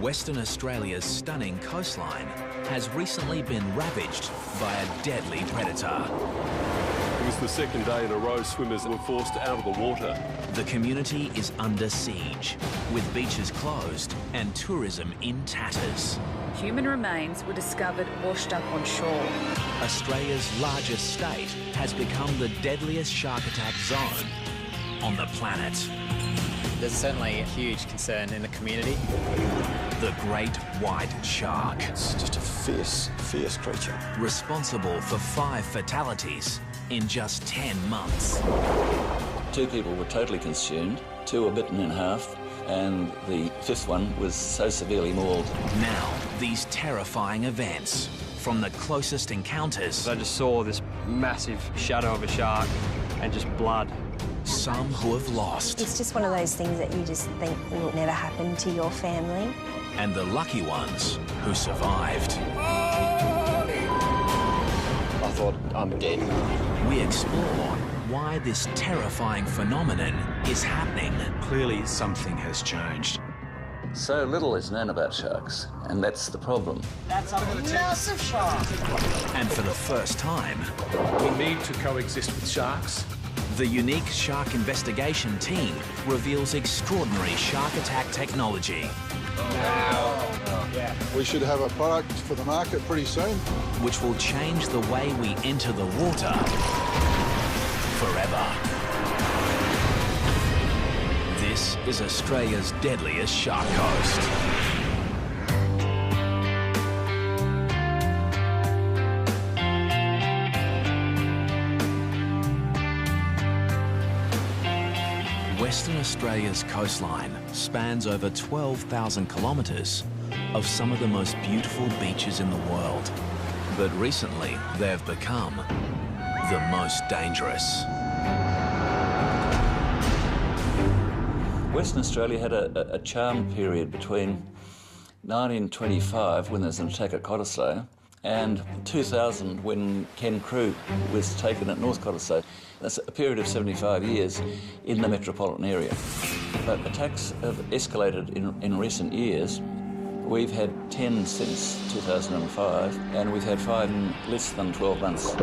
Western Australia's stunning coastline has recently been ravaged by a deadly predator. It was the second day in a row swimmers were forced out of the water. The community is under siege, with beaches closed and tourism in tatters. Human remains were discovered washed up on shore. Australia's largest state has become the deadliest shark attack zone on the planet. There's certainly a huge concern in the community. The great white shark. It's just a fierce, fierce creature. Responsible for 5 fatalities in just 10 months. 2 people were totally consumed, 2 were bitten in half, and the 5th one was so severely mauled. Now, these terrifying events, from the closest encounters. I just saw this massive shadow of a shark and just blood. Some who have lost. It's just one of those things that you just think will never happen to your family. And the lucky ones who survived. I thought, I'm dead. We explore why this terrifying phenomenon is happening. Clearly, something has changed. So little is known about sharks, and that's the problem. That's a massive shark. And for the first time, we need to coexist with sharks. The unique shark investigation team reveals extraordinary shark attack technology. We should have a product for the market pretty soon. Which will change the way we enter the water forever. This is Australia's deadliest shark coast. Western Australia's coastline spans over 12,000 kilometres of some of the most beautiful beaches in the world. But recently, they have become the most dangerous. Western Australia had a charmed period between 1925, when there was an attack at Cottesloe, and 2000, when Ken Crew was taken at North Cottesloe. That's a period of 75 years in the metropolitan area. But attacks have escalated in recent years. We've had 10 since 2005, and we've had 5 in less than 12 months.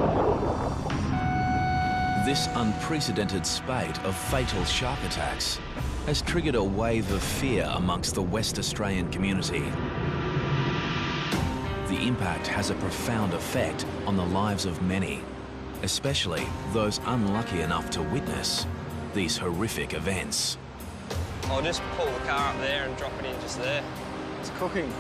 This unprecedented spate of fatal shark attacks has triggered a wave of fear amongst the West Australian community. The impact has a profound effect on the lives of many, especially those unlucky enough to witness these horrific events. I'll just pull the car up there and drop it in just there. It's cooking.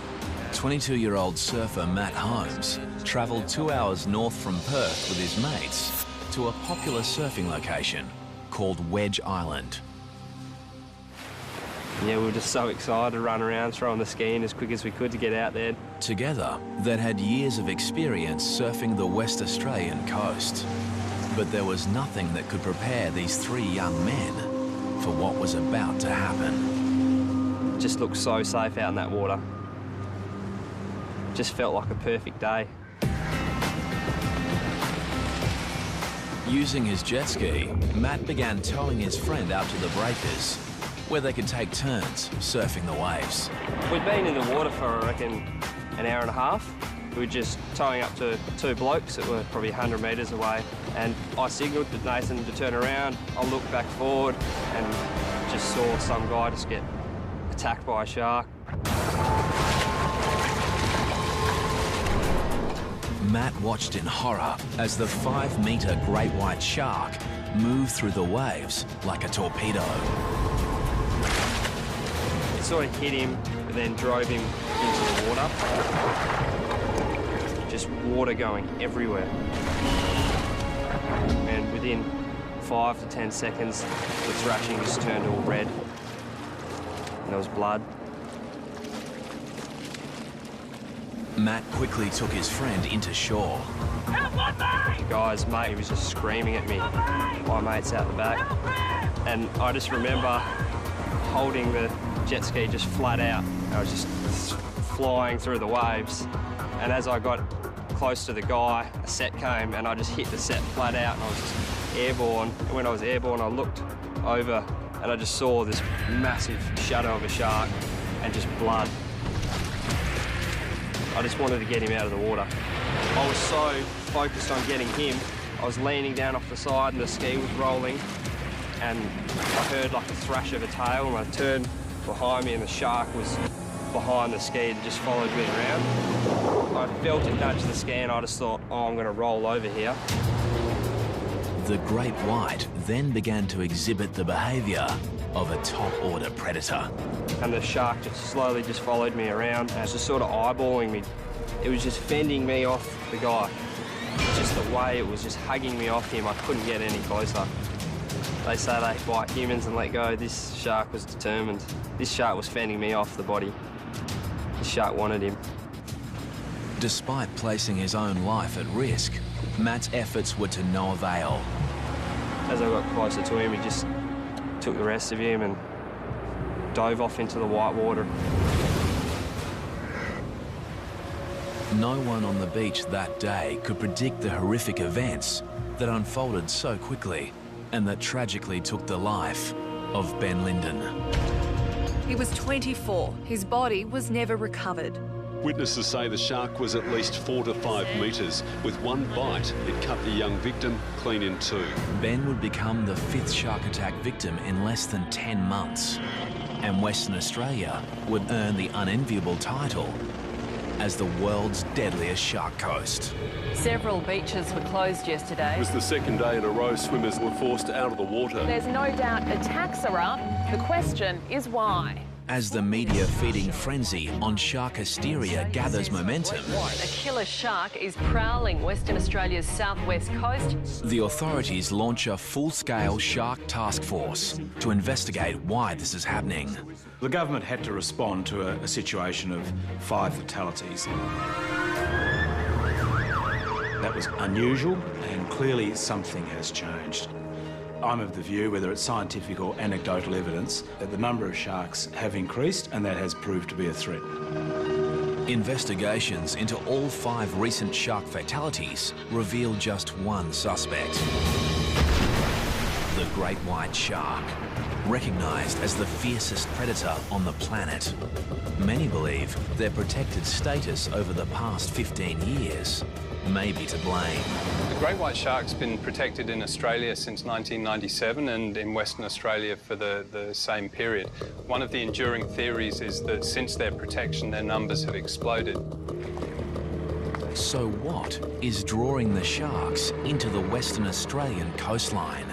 22-year-old surfer Matt Holmes travelled 2 hours north from Perth with his mates to a popular surfing location called Wedge Island. Yeah, we were just so excited to run around throwing the ski in as quick as we could to get out there. Together, they'd had years of experience surfing the West Australian coast. But there was nothing that could prepare these 3 young men for what was about to happen. It just looked so safe out in that water. Just felt like a perfect day. Using his jet ski, Matt began towing his friend out to the breakers, where they could take turns surfing the waves. We'd been in the water for, I reckon, an hour and a half. We were just towing up to 2 blokes that were probably 100 metres away, and I signalled to Nathan to turn around. I looked back forward and just saw some guy just get attacked by a shark. Matt watched in horror as the 5-metre great white shark moved through the waves like a torpedo. It sort of hit him, but then drove him into the water. Just water going everywhere. And within 5 to 10 seconds, the thrashing just turned all red. And there was blood. Matt quickly took his friend into shore. The guy's mate, he was just screaming at me. My mate's out the back. And I just remember holding the jet ski just flat out. I was just flying through the waves. And as I got close to the guy, a set came and I just hit the set flat out and I was just airborne. And when I was airborne, I looked over and I just saw this massive shadow of a shark and just blood. I just wanted to get him out of the water. I was so focused on getting him, I was leaning down off the side and the ski was rolling, and I heard like a thrash of a tail, and I turned behind me and the shark was behind the ski and just followed me around. I felt it nudge the ski and I just thought, oh, I'm going to roll over here. The great white then began to exhibit the behaviour of a top-order predator. And the shark just slowly just followed me around and was just sort of eyeballing me. It was just fending me off the guy. Just the way it was just hugging me off him, I couldn't get any closer. They say they bite humans and let go. This shark was determined. This shark was fending me off the body. This shark wanted him. Despite placing his own life at risk, Matt's efforts were to no avail. As I got closer to him, he just took the rest of him and dove off into the white water. No one on the beach that day could predict the horrific events that unfolded so quickly and that tragically took the life of Ben Linden. He was 24. His body was never recovered. Witnesses say the shark was at least 4 to 5 metres. With one bite, it cut the young victim clean in two. Ben would become the 5th shark attack victim in less than 10 months. And Western Australia would earn the unenviable title as the world's deadliest shark coast. Several beaches were closed yesterday. It was the second day in a row swimmers were forced out of the water. There's no doubt attacks are up. The question is why. As the media-feeding frenzy on shark hysteria gathers momentum, A killer shark is prowling Western Australia's southwest coast. the authorities launch a full-scale shark task force to investigate why this is happening. The government had to respond to a situation of 5 fatalities. That was unusual, and clearly something has changed. I'm of the view, whether it's scientific or anecdotal evidence, that the number of sharks have increased, and that has proved to be a threat. Investigations into all 5 recent shark fatalities reveal just one suspect. The great white shark, recognised as the fiercest predator on the planet. Many believe their protected status over the past 15 years may be to blame. The great white shark's been protected in Australia since 1997 and in Western Australia for the same period. One of the enduring theories is that since their protection, their numbers have exploded. So what is drawing the sharks into the Western Australian coastline?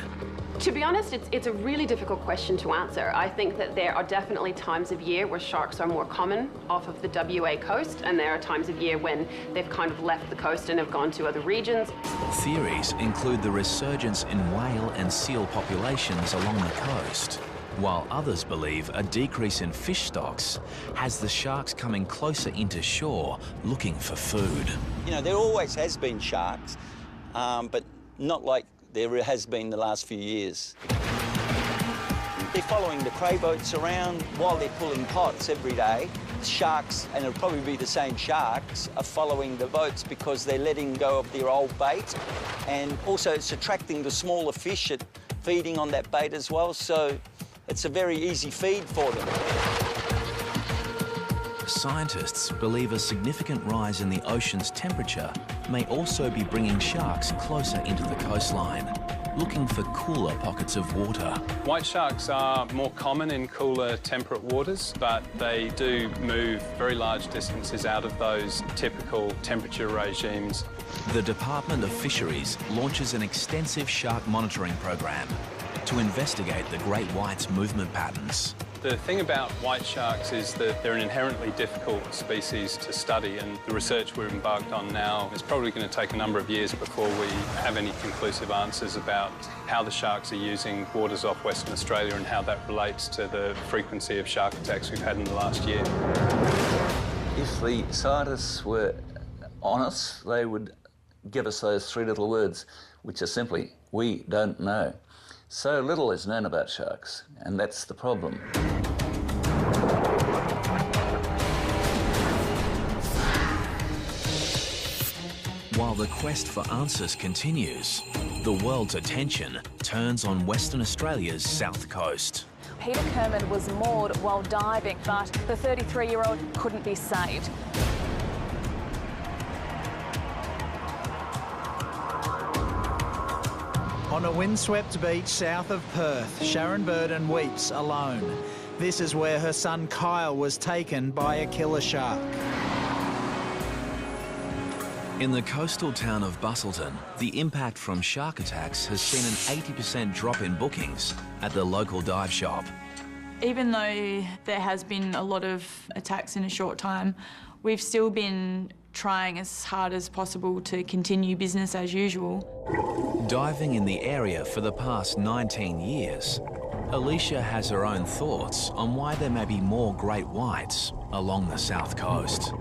To be honest, it's a really difficult question to answer. I think that there are definitely times of year where sharks are more common off of the WA coast, and there are times of year when they've kind of left the coast and have gone to other regions. Theories include the resurgence in whale and seal populations along the coast, while others believe a decrease in fish stocks has the sharks coming closer into shore looking for food. You know, there always has been sharks, but not like there has been the last few years. They're following the cray boats around while they're pulling pots every day. Sharks, and it'll probably be the same sharks, are following the boats because they're letting go of their old bait, and also it's attracting the smaller fish at feeding on that bait as well, so it's a very easy feed for them. Scientists believe a significant rise in the ocean's temperature may also be bringing sharks closer into the coastline, looking for cooler pockets of water. White sharks are more common in cooler temperate waters, but they do move very large distances out of those typical temperature regimes. The Department of Fisheries launches an extensive shark monitoring program to investigate the great white's movement patterns. The thing about white sharks is that they're an inherently difficult species to study, and the research we're embarked on now is probably going to take a number of years before we have any conclusive answers about how the sharks are using waters off Western Australia and how that relates to the frequency of shark attacks we've had in the last year. If the scientists were honest, they would give us those 3 little words, which are simply, we don't know. So little is known about sharks, and that's the problem. While the quest for answers continues, the world's attention turns on Western Australia's south coast. Peter Kerman was moored while diving, but the 33-year-old couldn't be saved. On a windswept beach south of Perth, Sharon Burden weeps alone. This is where her son Kyle was taken by a killer shark. In the coastal town of Busselton, the impact from shark attacks has seen an 80% drop in bookings at the local dive shop. Even though there has been a lot of attacks in a short time, we've still been trying as hard as possible to continue business as usual. Diving in the area for the past 19 years, Alicia has her own thoughts on why there may be more great whites along the south coast.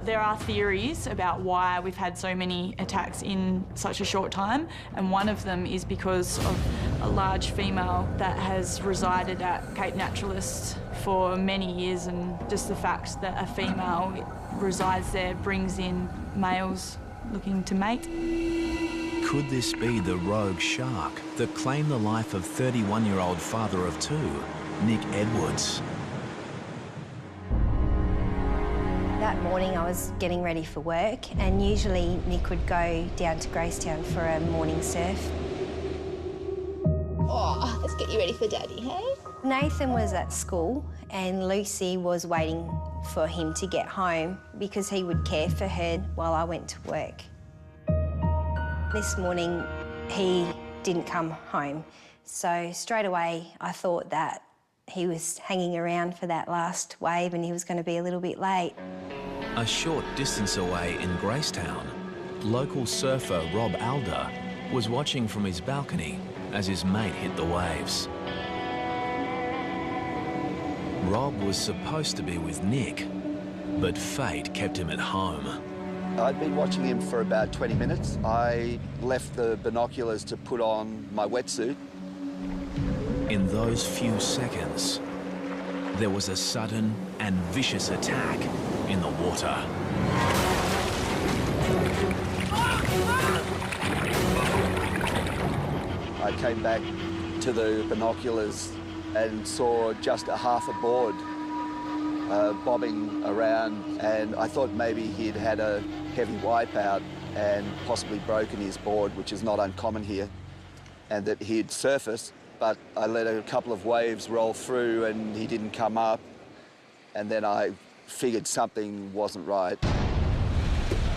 There are theories about why we've had so many attacks in such a short time, and one of them is because of a large female that has resided at Cape Naturalist for many years, and just the fact that a female resides there brings in males looking to mate. Could this be the rogue shark that claimed the life of 31-year-old father of two, Nick Edwards? That morning I was getting ready for work, and usually Nick would go down to Gracetown for a morning surf. Oh, let's get you ready for Daddy, hey? Nathan was at school and Lucy was waiting for him to get home because he would care for her while I went to work. This morning he didn't come home, so straight away I thought that he was hanging around for that last wave and he was going to be a little bit late. A short distance away in Gracetown, local surfer Rob Alder was watching from his balcony as his mate hit the waves. Rob was supposed to be with Nick, but fate kept him at home. I'd been watching him for about 20 minutes. I left the binoculars to put on my wetsuit. In those few seconds, there was a sudden and vicious attack in the water. I came back to the binoculars and saw just a half a board bobbing around, and I thought maybe he'd had a heavy wipeout and possibly broken his board, which is not uncommon here, and that he'd surfaced. But I let a couple of waves roll through and he didn't come up, and then I figured something wasn't right.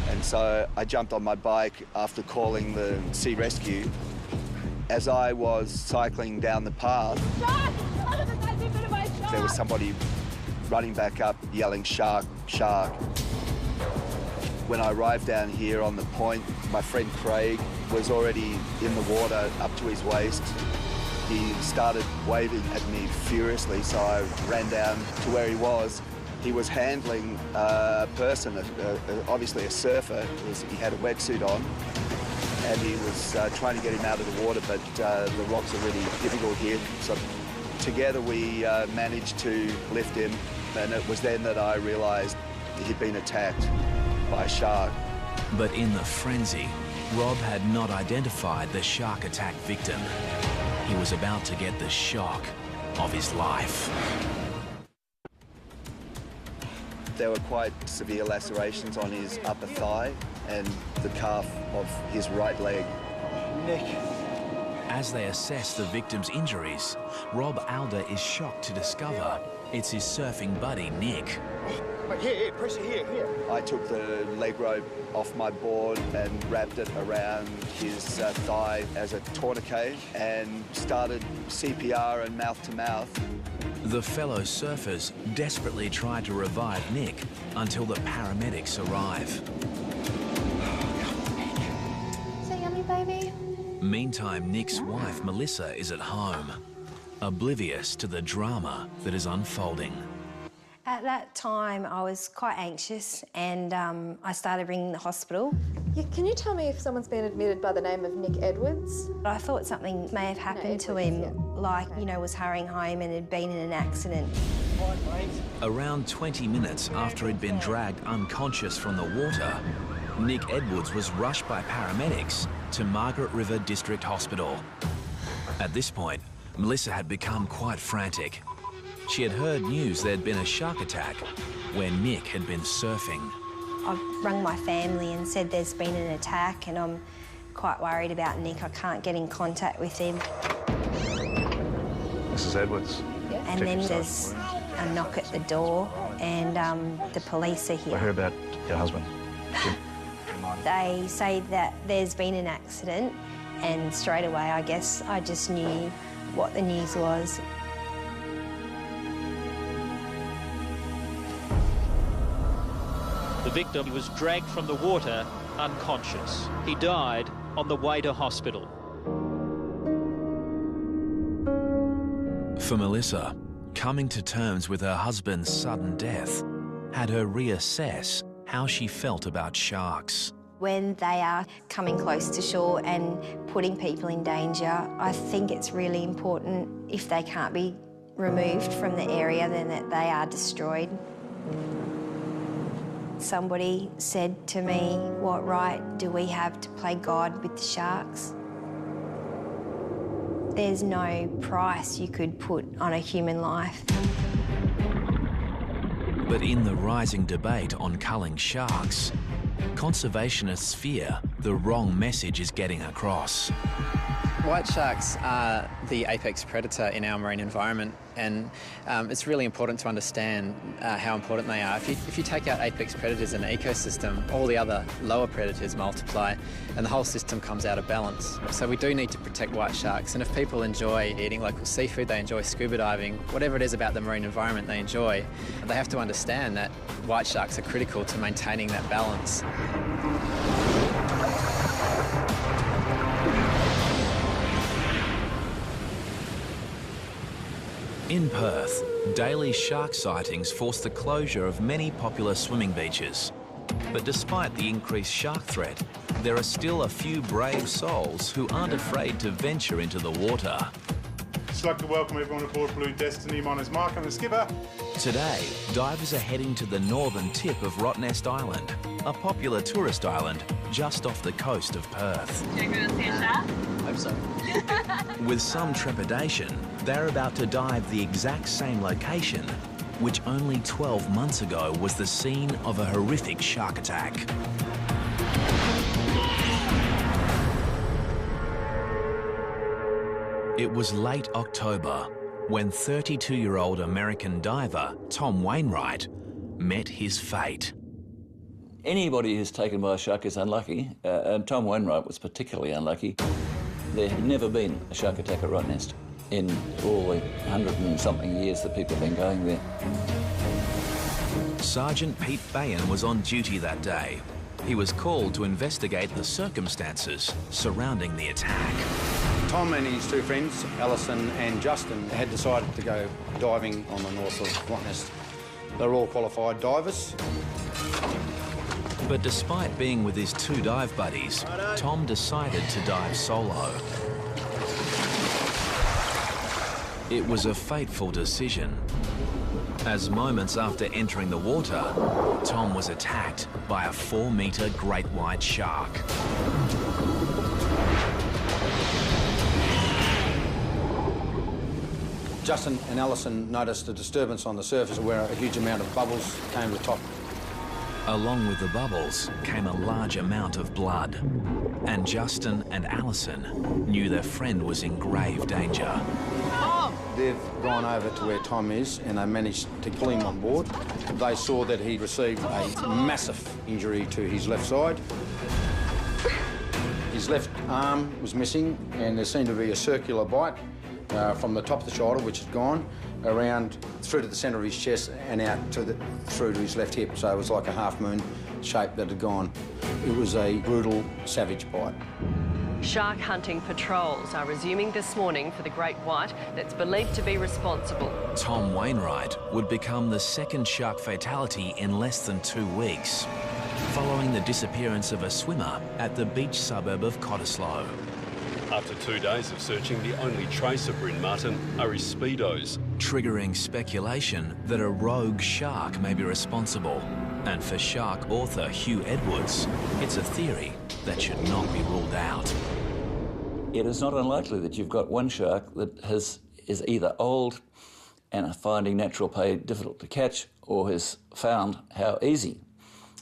And so I jumped on my bike after calling the sea rescue. As I was cycling down the path, there was somebody running back up yelling, "Shark, shark." When I arrived down here on the point, my friend Craig was already in the water up to his waist. He started waving at me furiously, so I ran down to where he was. He was handling a person, obviously a surfer. He had a wetsuit on, and he was trying to get him out of the water, but the rocks are really difficult here. So together we managed to lift him, and it was then that I realised he'd been attacked by a shark. But in the frenzy, Rob had not identified the shark attack victim. He was about to get the shock of his life. There were quite severe lacerations on his upper thigh and the calf of his right leg. Nick. As they assess the victim's injuries, Rob Alder is shocked to discover it's his surfing buddy, Nick. Here, pressure here. I took the leg rope off my board and wrapped it around his thigh as a tourniquet and started CPR and mouth-to-mouth. The fellow surfers desperately try to revive Nick until the paramedics arrive. Is that yummy, baby? Meantime, Nick's wife, Melissa, is at home, oblivious to the drama that is unfolding. At that time, I was quite anxious and I started ringing the hospital. Yeah, can you tell me if someone's been admitted by the name of Nick Edwards? I thought something may have happened to him, like, you know, was hurrying home and had been in an accident. Around 20 minutes after he'd been dragged unconscious from the water, Nick Edwards was rushed by paramedics to Margaret River District Hospital. At this point, Melissa had become quite frantic. She had heard news there'd been a shark attack where Nick had been surfing. I've rung my family and said there's been an attack and I'm quite worried about Nick. I can't get in contact with him. Mrs. Edwards. And then there's a knock at the door and the police are here. I heard about your husband, Jim. They say that there's been an accident and straight away, I guess, I just knew what the news was. The victim was dragged from the water unconscious. He died on the way to hospital. For Melissa, coming to terms with her husband's sudden death had her reassess how she felt about sharks. When they are coming close to shore and putting people in danger, I think it's really important, if they can't be removed from the area, then that they are destroyed. Somebody said to me, what right do we have to play God with the sharks? There's no price you could put on a human life. But in the rising debate on culling sharks, conservationists fear the wrong message is getting across. White sharks are the apex predator in our marine environment, and it's really important to understand how important they are. If you take out apex predators in an ecosystem, all the other lower predators multiply and the whole system comes out of balance. So we do need to protect white sharks, and if people enjoy eating local seafood, they enjoy scuba diving, whatever it is about the marine environment they enjoy, they have to understand that white sharks are critical to maintaining that balance. In Perth, daily shark sightings forced the closure of many popular swimming beaches. But despite the increased shark threat, there are still a few brave souls who aren't afraid to venture into the water. Just like to welcome everyone aboard Blue Destiny. My name's Mark, I'm the skipper. Today, divers are heading to the northern tip of Rottnest Island, a popular tourist island just off the coast of Perth. Do you want to see a shark? Hope so. With some trepidation, they're about to dive the exact same location, which only 12 months ago was the scene of a horrific shark attack. It was late October when 32-year-old American diver Tom Wainwright met his fate. Anybody who's taken by a shark is unlucky, and Tom Wainwright was particularly unlucky. There had never been a shark attack at Rottnest in all the 100 and something years that people have been going there. Sergeant Pete Bayan was on duty that day. He was called to investigate the circumstances surrounding the attack. Tom and his two friends, Alison and Justin, had decided to go diving on the north of Rottnest. They're all qualified divers. But despite being with his two dive buddies, Tom decided to dive solo. It was a fateful decision, as moments after entering the water, Tom was attacked by a 4-metre great white shark. Justin and Alison noticed a disturbance on the surface where a huge amount of bubbles came to the top. Along with the bubbles came a large amount of blood, and Justin and Alison knew their friend was in grave danger. They've gone over to where Tom is and they managed to pull him on board. They saw that he received a massive injury to his left side. His left arm was missing and there seemed to be a circular bite from the top of the shoulder, which had gone around through to the centre of his chest and out to through to his left hip. So it was like a half-moon shape that had gone. It was a brutal, savage bite. Shark hunting patrols are resuming this morning for the great white that's believed to be responsible. Tom Wainwright would become the second shark fatality in less than 2 weeks, following the disappearance of a swimmer at the beach suburb of Cottesloe. After 2 days of searching, the only trace of Bryn Martin are his speedos, triggering speculation that a rogue shark may be responsible. And for shark author Hugh Edwards, it's a theory that should not be ruled out. It is not unlikely that you've got one shark that has is either old and finding natural prey difficult to catch, or has found how easy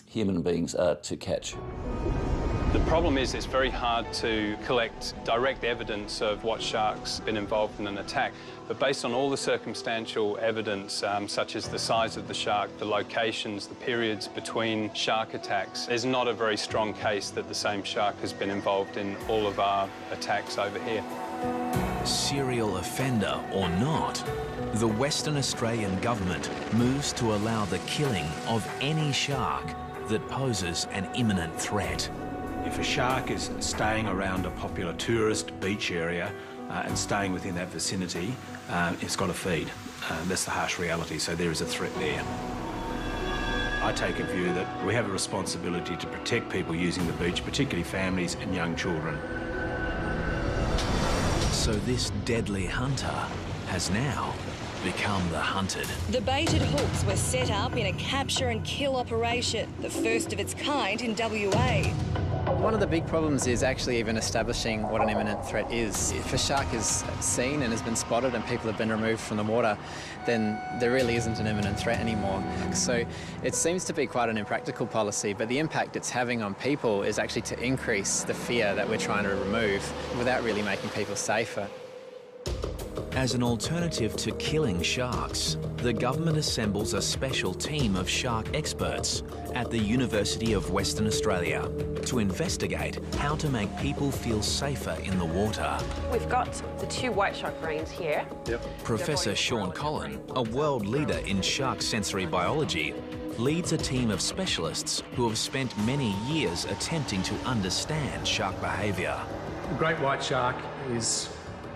human beings are to catch. The problem is it's very hard to collect direct evidence of what shark's been involved in an attack, but based on all the circumstantial evidence, such as the size of the shark, the locations, the periods between shark attacks, there's not a very strong case that the same shark has been involved in all of our attacks over here. Serial offender or not, the Western Australian government moves to allow the killing of any shark that poses an imminent threat. If a shark is staying around a popular tourist beach area and staying within that vicinity, it's got to feed. That's the harsh reality, so there is a threat there. I take a view that we have a responsibility to protect people using the beach, particularly families and young children. So this deadly hunter has now become the hunted. The baited hooks were set up in a capture and kill operation, the first of its kind in WA. One of the big problems is actually even establishing what an imminent threat is. If a shark is seen and has been spotted and people have been removed from the water, then there really isn't an imminent threat anymore. So it seems to be quite an impractical policy, but the impact it's having on people is actually to increase the fear that we're trying to remove without really making people safer. As an alternative to killing sharks, the government assembles a special team of shark experts at the University of Western Australia to investigate how to make people feel safer in the water. We've got the 2 white shark brains here. Professor Sean Collin, a world leader in shark sensory biology, leads a team of specialists who have spent many years attempting to understand shark behaviour. The great white shark is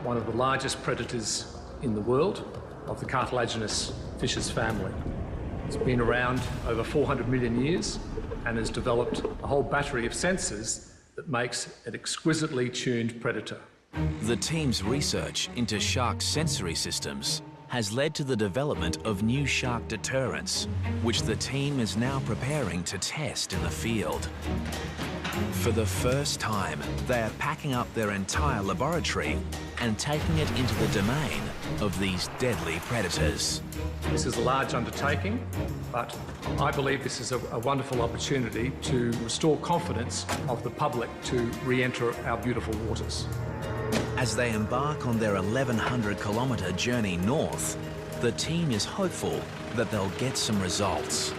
one of the largest predators in the world of the cartilaginous fishes family. It's been around over 400 million years and has developed a whole battery of sensors that makes an exquisitely tuned predator. The team's research into shark sensory systems has led to the development of new shark deterrents, which the team is now preparing to test in the field. For the first time, they are packing up their entire laboratory and taking it into the domain of these deadly predators. This is a large undertaking, but I believe this is a wonderful opportunity to restore confidence of the public to re-enter our beautiful waters. As they embark on their 1,100-kilometre journey north, the team is hopeful that they'll get some results.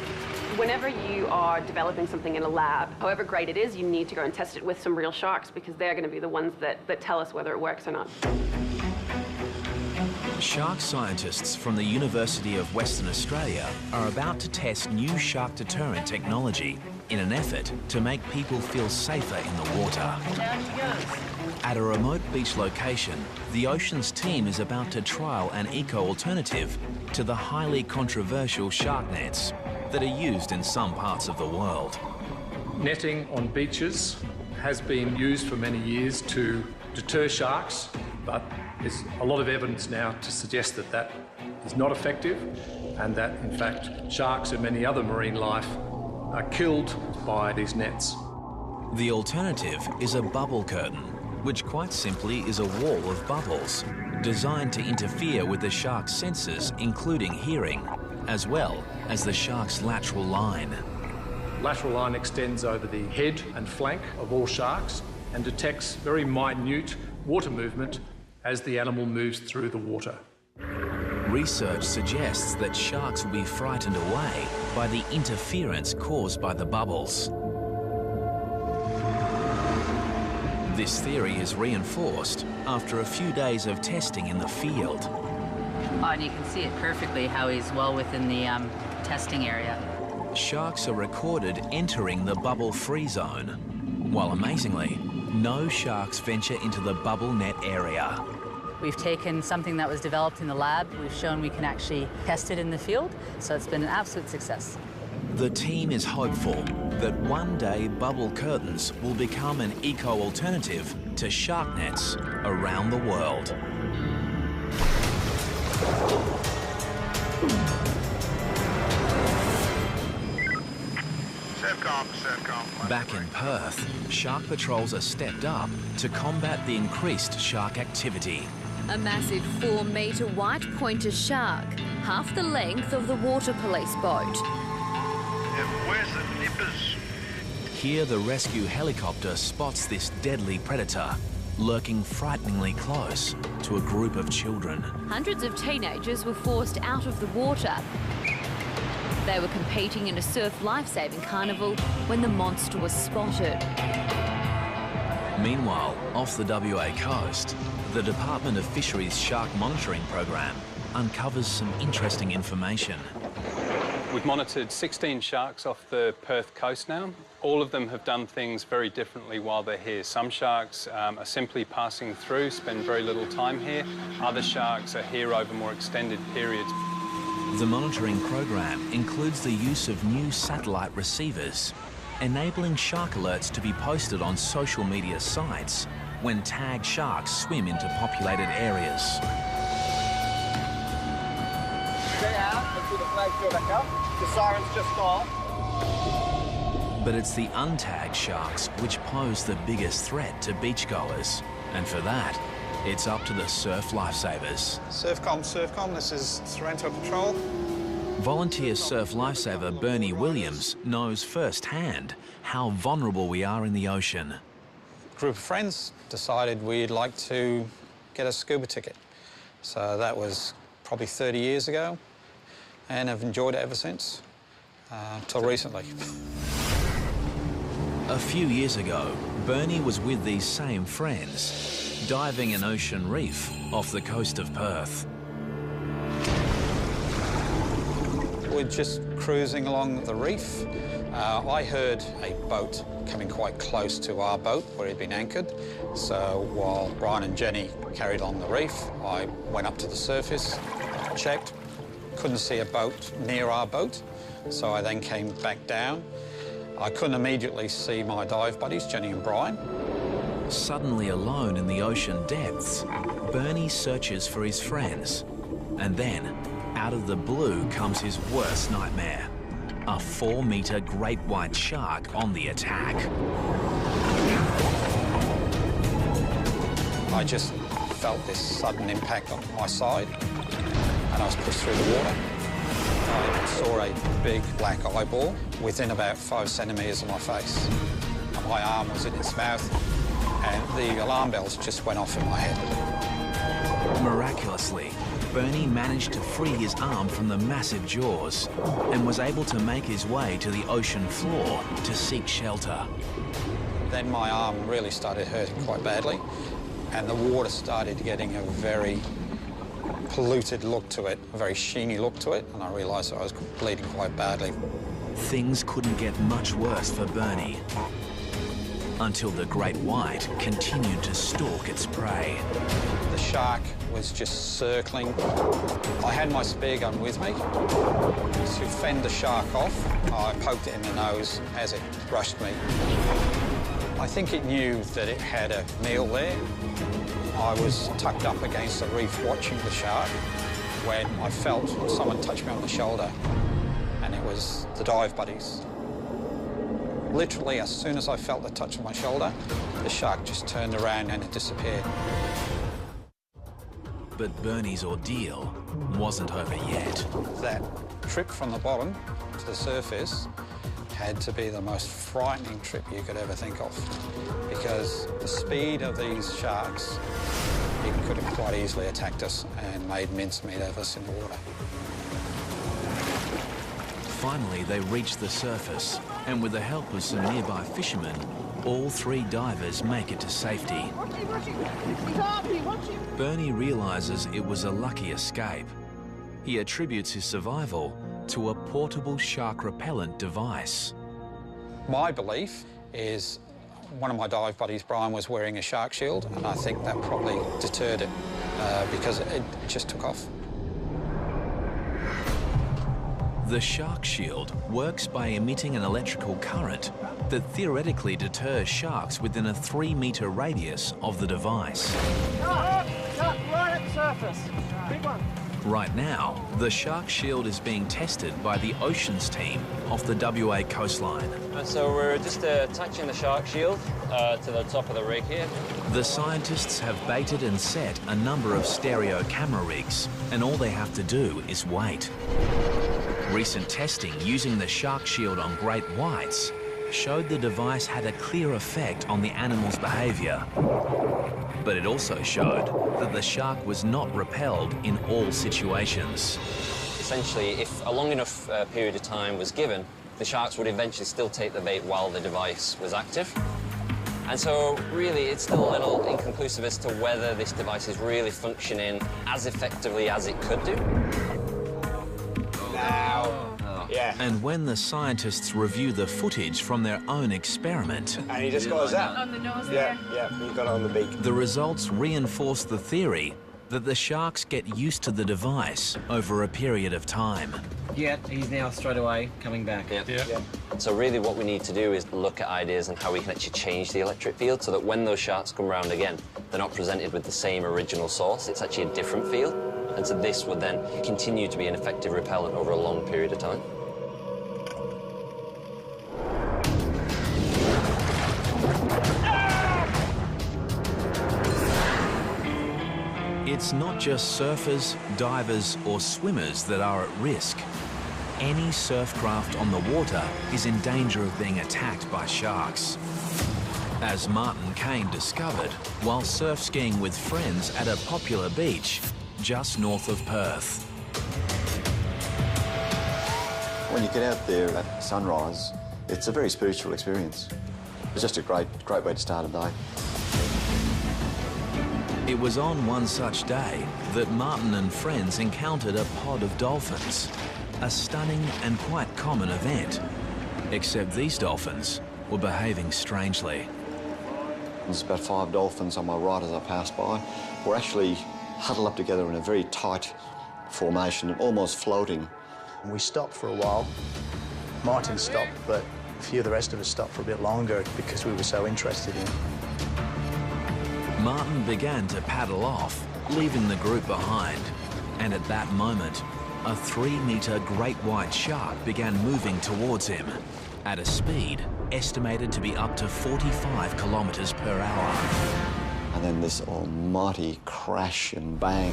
Whenever you are developing something in a lab, however great it is, you need to go and test it with some real sharks because they're going to be the ones that tell us whether it works or not. Shark scientists from the University of Western Australia are about to test new shark deterrent technology in an effort to make people feel safer in the water. Down she goes. At a remote beach location, the Oceans team is about to trial an eco-alternative to the highly controversial shark nets that are used in some parts of the world. Netting on beaches has been used for many years to deter sharks, but there's a lot of evidence now to suggest that that is not effective and that, in fact, sharks and many other marine life are killed by these nets. The alternative is a bubble curtain, which quite simply is a wall of bubbles designed to interfere with the shark's senses, including hearing, as well as the shark's lateral line. Lateral line extends over the head and flank of all sharks and detects very minute water movement as the animal moves through the water. Research suggests that sharks will be frightened away by the interference caused by the bubbles. This theory is reinforced after a few days of testing in the field. And you can see it perfectly how he's well within the testing area. Sharks are recorded entering the bubble-free zone, while amazingly, no sharks venture into the bubble net area. We've taken something that was developed in the lab, we've shown we can actually test it in the field, so it's been an absolute success. The team is hopeful that one day bubble curtains will become an eco-alternative to shark nets around the world. Back in Perth, shark patrols are stepped up to combat the increased shark activity. A massive 4-metre white pointer shark, half the length of the water police boat. Where's the nippers? Here the rescue helicopter spots this deadly predator, lurking frighteningly close to a group of children. Hundreds of teenagers were forced out of the water. They were competing in a surf lifesaving carnival when the monster was spotted. Meanwhile, off the WA coast, the Department of Fisheries Shark Monitoring Program uncovers some interesting information. We've monitored 16 sharks off the Perth coast now. All of them have done things very differently while they're here. Some sharks are simply passing through, spend very little time here. Other sharks are here over more extended periods. The monitoring program includes the use of new satellite receivers, enabling shark alerts to be posted on social media sites when tagged sharks swim into populated areas. Stay out until the flags go back up. The siren's just gone. But it's the untagged sharks which pose the biggest threat to beachgoers. And for that, it's up to the surf lifesavers. Surfcom, this is Sorrento Patrol. Volunteer surf lifesaver Bernie Williams knows firsthand how vulnerable we are in the ocean. A group of friends decided we'd like to get a scuba ticket. So that was probably 30 years ago, and I've enjoyed it ever since, till recently. A few years ago, Bernie was with these same friends, diving an ocean reef off the coast of Perth. We're just cruising along the reef. I heard a boat coming quite close to our boat where he'd been anchored. So while Brian and Jenny carried on the reef, I went up to the surface, checked, couldn't see a boat near our boat. So I then came back down. I couldn't immediately see my dive buddies, Jenny and Brian. Suddenly alone in the ocean depths, Bernie searches for his friends. And then, out of the blue comes his worst nightmare. A 4-metre great white shark on the attack. I just felt this sudden impact on my side, and I was pushed through the water. I saw a big black eyeball within about 5 centimetres of my face. And my arm was in its mouth, and the alarm bells just went off in my head. Miraculously, Bernie managed to free his arm from the massive jaws and was able to make his way to the ocean floor to seek shelter. Then my arm really started hurting quite badly, and the water started getting a very polluted look to it, a very sheeny look to it, and I realised I was bleeding quite badly. Things couldn't get much worse for Bernie until the great white continued to stalk its prey. The shark was just circling. I had my spear gun with me. To fend the shark off, I poked it in the nose as it brushed me. I think it knew that it had a meal there. I was tucked up against the reef watching the shark when I felt someone touch me on the shoulder, and it was the dive buddies. Literally, as soon as I felt the touch on my shoulder, the shark just turned around and it disappeared. But Bernie's ordeal wasn't over yet. That trip from the bottom to the surface had to be the most frightening trip you could ever think of, because the speed of these sharks, it could have quite easily attacked us and made mincemeat of us in the water. Finally, they reach the surface, and with the help of some nearby fishermen, all 3 divers make it to safety. Bernie realises it was a lucky escape. He attributes his survival to a portable shark repellent device. My belief is one of my dive buddies, Brian, was wearing a shark shield, and I think that probably deterred it because it just took off. The shark shield works by emitting an electrical current that theoretically deters sharks within a 3-metre radius of the device. Shark right at the surface. Big one. Right now, the shark shield is being tested by the Oceans team off the WA coastline. So we're just attaching the shark shield to the top of the rig here. The scientists have baited and set a number of stereo camera rigs, and all they have to do is wait. Recent testing using the shark shield on great whites showed the device had a clear effect on the animal's behaviour. But it also showed that the shark was not repelled in all situations. Essentially, if a long enough period of time was given, the sharks would eventually still take the bait while the device was active. And so, really, it's still a little inconclusive as to whether this device is really functioning as effectively as it could do. Yeah. And when the scientists review the footage from their own experiment... And he just goes up. On the nose Yeah, there. yeah, you got it on the beak. The results reinforce the theory that the sharks get used to the device over a period of time. Yeah, he's now straight away coming back. Yeah. So really what we need to do is look at ideas and how we can actually change the electric field so that when those sharks come round again, they're not presented with the same original source. It's actually a different field. And so this would then continue to be an effective repellent over a long period of time. It's not just surfers, divers or swimmers that are at risk. Any surf craft on the water is in danger of being attacked by sharks. As Martin Kane discovered while surf skiing with friends at a popular beach just north of Perth. When you get out there at sunrise, it's a very spiritual experience. It's just a great way to start a day. It was on one such day that Martin and friends encountered a pod of dolphins, a stunning and quite common event. Except these dolphins were behaving strangely. There's about 5 dolphins on my right as I passed by. We're actually huddled up together in a very tight formation, almost floating. We stopped for a while. Martin stopped, but a few of the rest of us stopped for a bit longer because we were so interested in. Martin began to paddle off, leaving the group behind. And at that moment, a 3-metre great white shark began moving towards him at a speed estimated to be up to 45 kilometres per hour. And then this almighty crash and bang.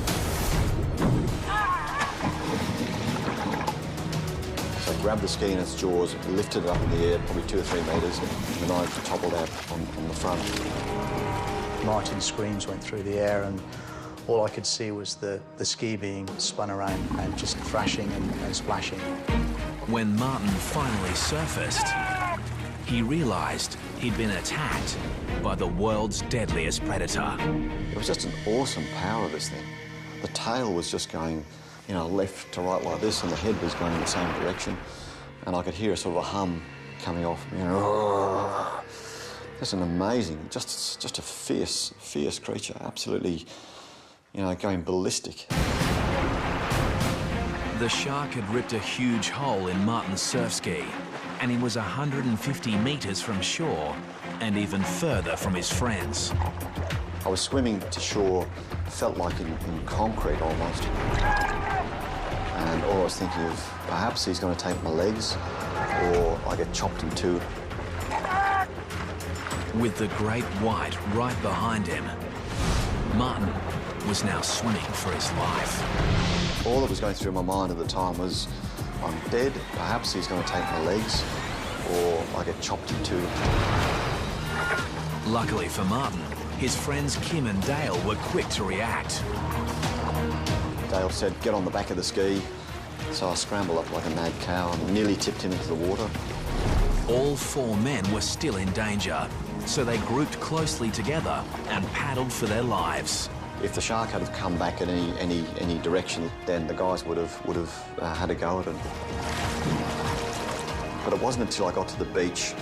So I grabbed the ski in its jaws, lifted it up in the air, probably 2 or 3 metres, and I toppled out on the front. Martin's screams went through the air, and all I could see was the ski being spun around and just thrashing and splashing. When Martin finally surfaced, he realised he'd been attacked by the world's deadliest predator. It was just an awesome power, this thing. The tail was just going, you know, left to right like this, and the head was going in the same direction. And I could hear a sort of a hum coming off, you know. Just an amazing, just a fierce creature, absolutely, you know, going ballistic. The shark had ripped a huge hole in Martin's surf ski, and he was 150 metres from shore and even further from his friends. I was swimming to shore, felt like in concrete almost. And all I was thinking of, perhaps he's going to take my legs, or I get chopped in two. With the great white right behind him, Martin was now swimming for his life. All that was going through my mind at the time was, I'm dead, perhaps he's going to take my legs, or I get chopped in two. Luckily for Martin, his friends Kim and Dale were quick to react. Dale said, get on the back of the ski. So I scrambled up like a mad cow and nearly tipped him into the water. All 4 men were still in danger, so they grouped closely together and paddled for their lives. If the shark had come back in any direction, then the guys would have had a go at it. But it wasn't until I got to the beach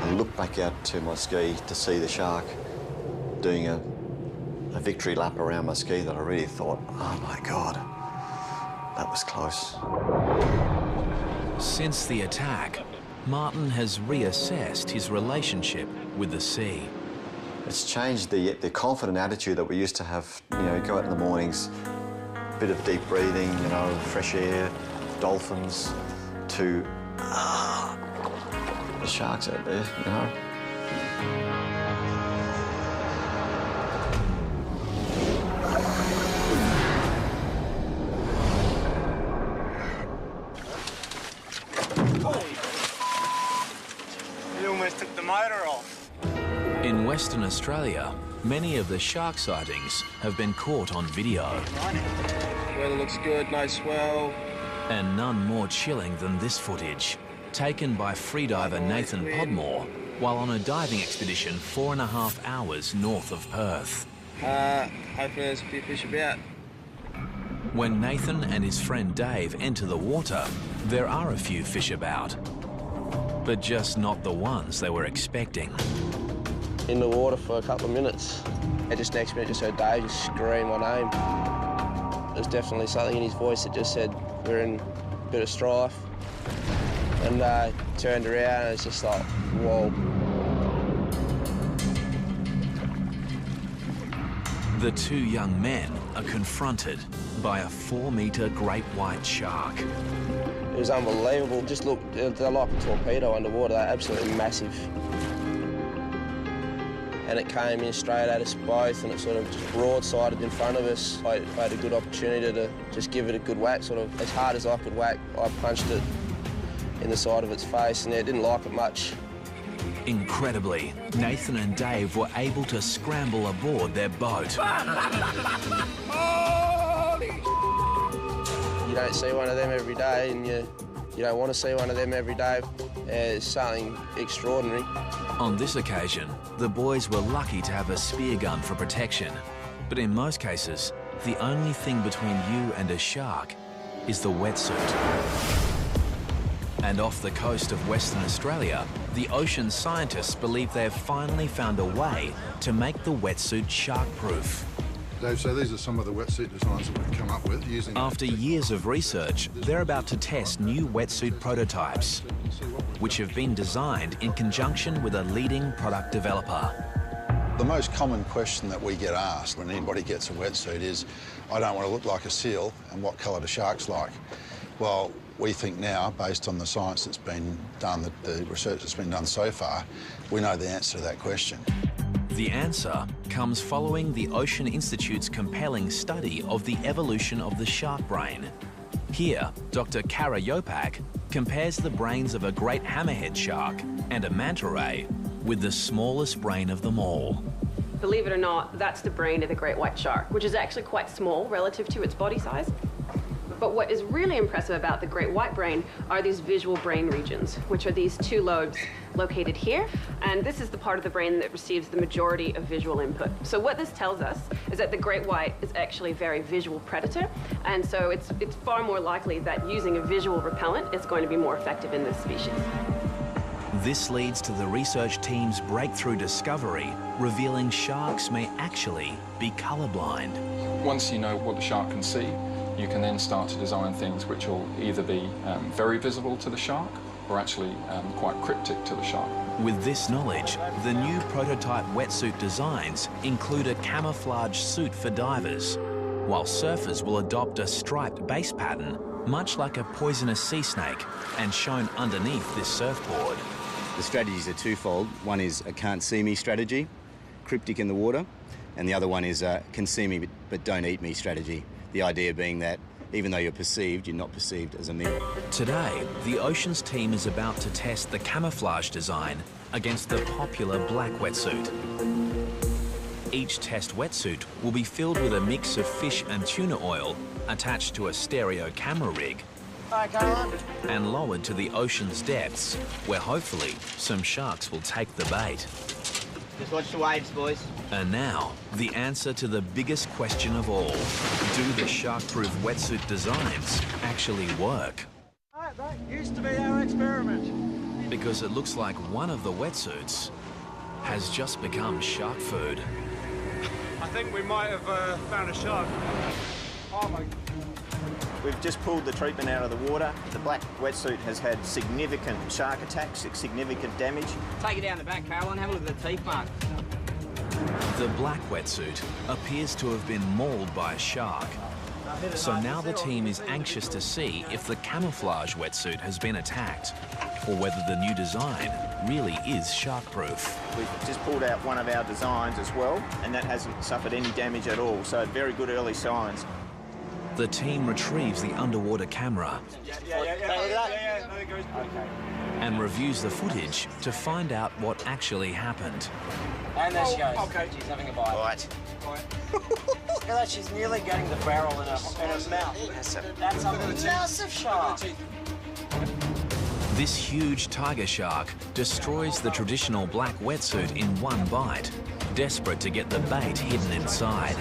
and looked back out to my ski to see the shark doing a victory lap around my ski that I really thought, oh my God, that was close. Since the attack, Martin has reassessed his relationship with the sea. It's changed the confident attitude that we used to have, you know, go out in the mornings, bit of deep breathing, you know, fresh air, dolphins, to the sharks out there, you know. You almost took the motor off. In Western Australia, many of the shark sightings have been caught on video. Weather looks good, no swell. And none more chilling than this footage, taken by freediver Nathan Podmore while on a diving expedition 4.5 hours north of Perth. Hopefully there's a few fish about. When Nathan and his friend Dave enter the water, there are a few fish about, but just not the ones they were expecting. In the water for a couple of minutes, and just next minute just heard Dave just scream my name. There was definitely something in his voice that just said we're in a bit of strife. And turned around and it's just like, whoa. The two young men are confronted by a 4-metre great white shark. It was unbelievable. Just look, they're like a torpedo underwater. They're absolutely massive. And it came in straight at us both and it sort of just broadsided in front of us. I had a good opportunity to just give it a good whack, sort of as hard as I could whack. I punched it in the side of its face and it didn't like it much. Incredibly, Nathan and Dave were able to scramble aboard their boat. You don't see one of them every day and you don't want to see one of them every day. It's something extraordinary. On this occasion, the boys were lucky to have a spear gun for protection. But in most cases, the only thing between you and a shark is the wetsuit. And off the coast of Western Australia, the ocean scientists believe they've finally found a way to make the wetsuit shark-proof. Dave, so these are some of the wetsuit designs that we've come up with using... After years of research, they're about to test new wetsuit prototypes, which have been designed in conjunction with a leading product developer. The most common question that we get asked when anybody gets a wetsuit is, I don't want to look like a seal, and what colour do sharks like? Well, we think now, based on the science that's been done, the research that's been done so far, we know the answer to that question. The answer comes following the Ocean Institute's compelling study of the evolution of the shark brain. Here, Dr. Kara Yopak compares the brains of a great hammerhead shark and a manta ray with the smallest brain of them all. Believe it or not, that's the brain of the great white shark, which is actually quite small relative to its body size. But what is really impressive about the great white brain are these visual brain regions, which are these two lobes located here. And this is the part of the brain that receives the majority of visual input. So what this tells us is that the great white is actually a very visual predator. And so it's far more likely that using a visual repellent is going to be more effective in this species. This leads to the research team's breakthrough discovery, revealing sharks may actually be colorblind. Once you know what the shark can see, you can then start to design things which will either be very visible to the shark or actually quite cryptic to the shark. With this knowledge, the new prototype wetsuit designs include a camouflage suit for divers, while surfers will adopt a striped base pattern, much like a poisonous sea snake, and shown underneath this surfboard. The strategies are twofold. One is a can't see me strategy, cryptic in the water, and the other one is a can see me but don't eat me strategy. The idea being that even though you're perceived, you're not perceived as a meal. Today, the Oceans team is about to test the camouflage design against the popular black wetsuit. Each test wetsuit will be filled with a mix of fish and tuna oil attached to a stereo camera rig. Hi, Caroline. And lowered to the ocean's depths, where hopefully some sharks will take the bait. Just watch the waves, boys. And now, the answer to the biggest question of all. Do the shark-proof wetsuit designs actually work? That used to be our experiment. Because it looks like one of the wetsuits has just become shark food. I think we might have found a shark. Oh my... We've just pulled the treatment out of the water. The black wetsuit has had significant shark attacks, significant damage. Take it down the back, Caroline. Have a look at the teeth marks. The black wetsuit appears to have been mauled by a shark. So now the team is anxious to see if the camouflage wetsuit has been attacked, or whether the new design really is shark-proof. We've just pulled out one of our designs as well, and that hasn't suffered any damage at all, so very good early signs. The team retrieves the underwater camera and reviews the footage to find out what actually happened. And there she goes. Okay. She's having a bite. Right. Look at that, she's nearly getting the barrel in her mouth. That's a massive shark. This huge tiger shark destroys the traditional black wetsuit in one bite, desperate to get the bait hidden inside.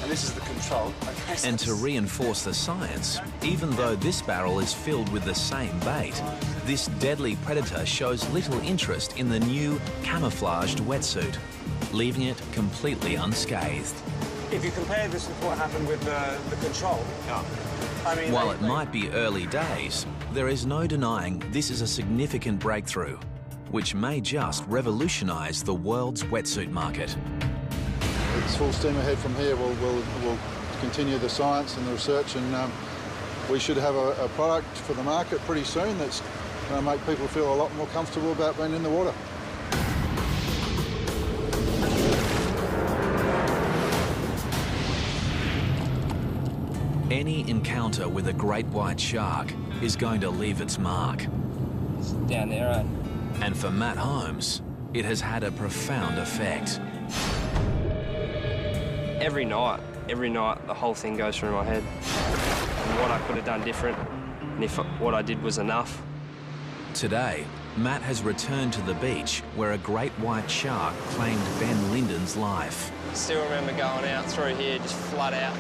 And this is the control. Okay, And to reinforce the science, even though this barrel is filled with the same bait, this deadly predator shows little interest in the new camouflaged wetsuit, leaving it completely unscathed. If you compare this with what happened with the control, I mean, While it might be early days, there is no denying this is a significant breakthrough, which may just revolutionise the world's wetsuit market. It's full steam ahead from here. We'll continue the science and the research, and we should have a product for the market pretty soon that's going to make people feel a lot more comfortable about being in the water. Any encounter with a great white shark is going to leave its mark. It's down there, right? And for Matt Holmes, it has had a profound effect. Every night, the whole thing goes through my head. And what I could have done different, and if what I did was enough. Today, Matt has returned to the beach where a great white shark claimed Ben Linden's life. Still remember going out through here, just flat out.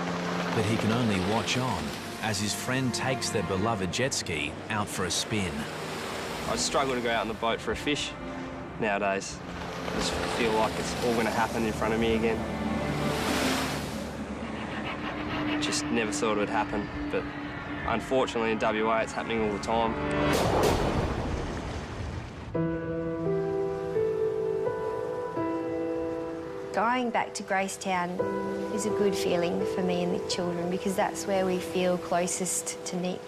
But he can only watch on as his friend takes their beloved jet ski out for a spin. I struggle to go out on the boat for a fish nowadays. I just feel like it's all going to happen in front of me again. Just never thought it would happen, but unfortunately in WA it's happening all the time. Going back to Gracetown is a good feeling for me and the children because that's where we feel closest to Nick.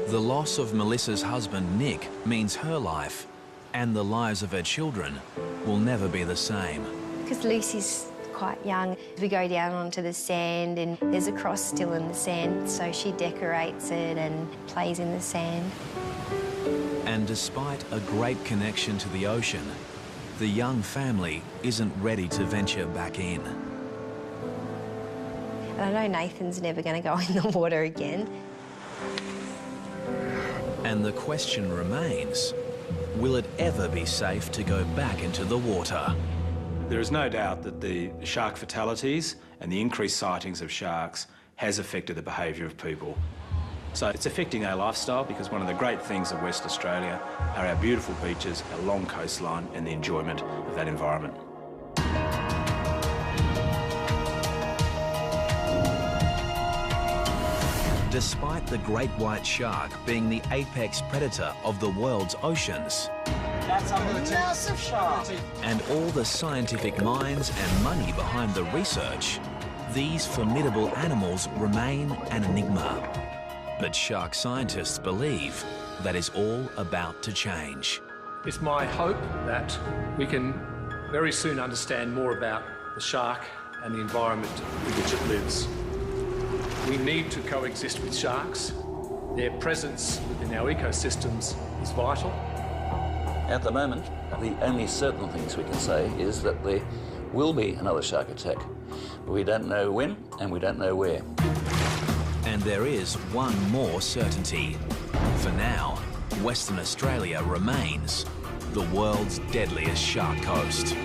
The loss of Melissa's husband, Nick, means her life and the lives of her children will never be the same. Because Lucy's quite young. We go down onto the sand and there's a cross still in the sand, so she decorates it and plays in the sand. And despite a great connection to the ocean, the young family isn't ready to venture back in. And I know Nathan's never going to go in the water again. And the question remains, will it ever be safe to go back into the water? There is no doubt that the shark fatalities and the increased sightings of sharks has affected the behaviour of people. So it's affecting our lifestyle because one of the great things of West Australia are our beautiful beaches, our long coastline and the enjoyment of that environment. Despite the great white shark being the apex predator of the world's oceans, That's a massive shark. and all the scientific minds and money behind the research, these formidable animals remain an enigma. But shark scientists believe that is all about to change. It's my hope that we can very soon understand more about the shark and the environment in which it lives. We need to coexist with sharks. Their presence within our ecosystems is vital. At the moment, the only certain things we can say is that there will be another shark attack. We don't know when and we don't know where. And there is one more certainty. For now, Western Australia remains the world's deadliest shark coast.